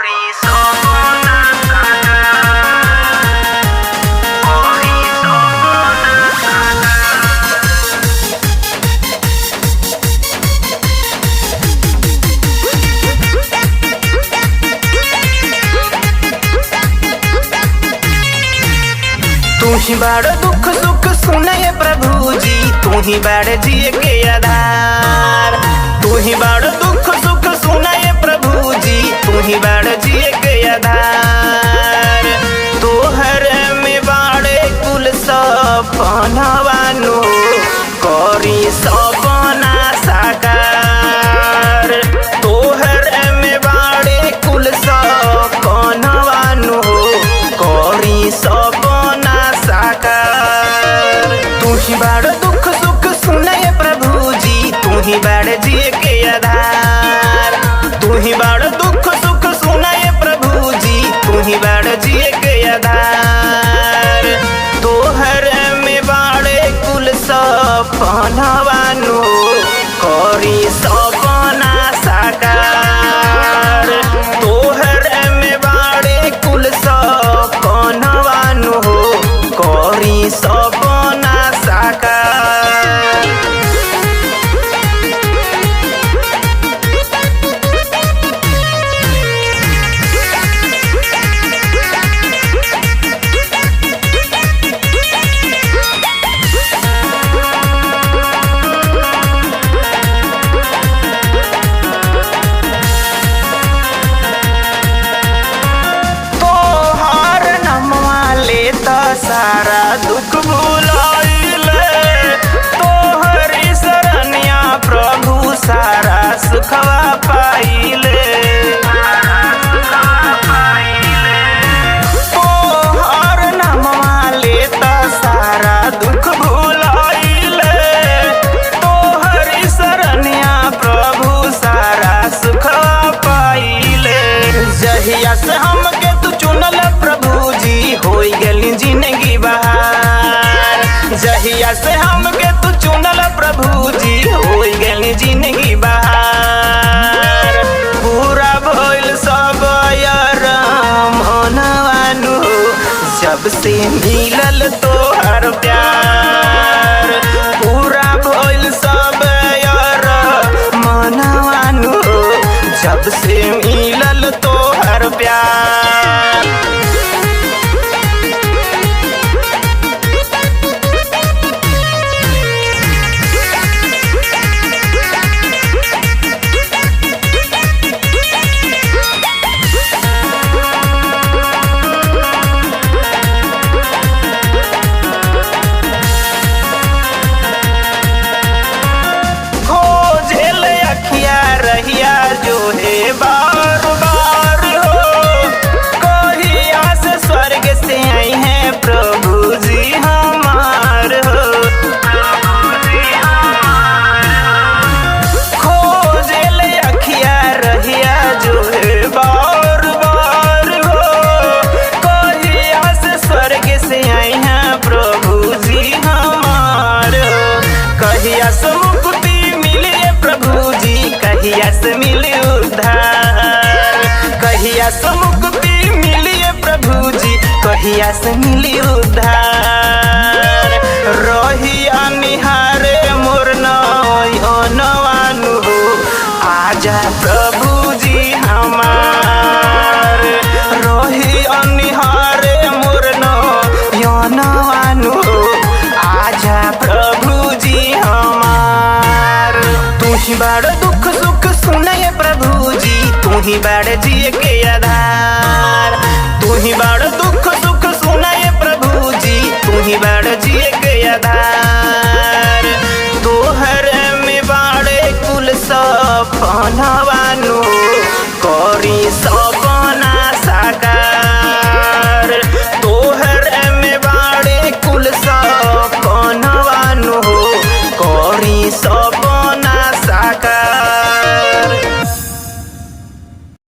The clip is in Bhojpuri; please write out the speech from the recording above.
तू ही बड़ दुख सुख सुने प्रभु जी, तू ही बड़ जिए के आधार। तू ही बड़ दुख सुख सुने प्रभु जी, तू ही बड़ जिए के आधार। तोहर में बाड़े कुल सपनवानु करी सपना साकार। तोहर में बाड़े कुल सपनवानु करी सपना साकार। तू ही बड़ दुख सुख सुने प्रभु जी, तू ही बड़ जिए के आधार। तू ही बड़ दुख सुख सुने प्रभु जी, तू ही बड़ जिए के आधार। तोहर में बाड़े कुल सपनवानु करी सपना साकार। तोहर में बाड़े कुल सपनवानु करी सपना साकार। सारा दुख भुलाइले तोहरी शरणिया प्रभु, सारा सुखवा पाइले। तोहर नामवा लेता सारा दुख भुलाइले तोहरी शरणिया प्रभु, सारा सुखवा पाइले। जहिया से हमके तू चुनल प्रभु जी, होई गेली जिंदगी बहार। जहिया से हमके तू चुनल प्रभु जी, होई गेली जिंदगी बहार। पूरा भइल सब मनवानु जब से मिलल तोहर प्यार। पूरा भइल सब मनवानु जब से मिलल तोहर प्यार। रहिया जो है बार बार हो, कहिया से स्वर्ग से आई हैं प्रभु जी हमार हो। खोजल अखिया रहिया जो है बार बार हो, कहिया से स्वर्ग से आई हैं प्रभु जी हमार हो। कहिया से मुक्ति मिले प्रभु जी, कहिया से मिले उद्धार। कहिया से मुक्ति मिलिए प्रभु जी, कहिया से मिली उद्धार। रहिया निहारे मोर नयनवानु आजा प्रभु जी हमार। रहिया निहारे मोर नयनवानु आजा प्रभु जी हमार। तू ही बड़ दुख सुख सुने प्रभु जी, तू ही बड़ जिए के आधार। तू ही बड़ दुख सुख सुने प्रभु जी, तू ही बड़ जिए के आधार।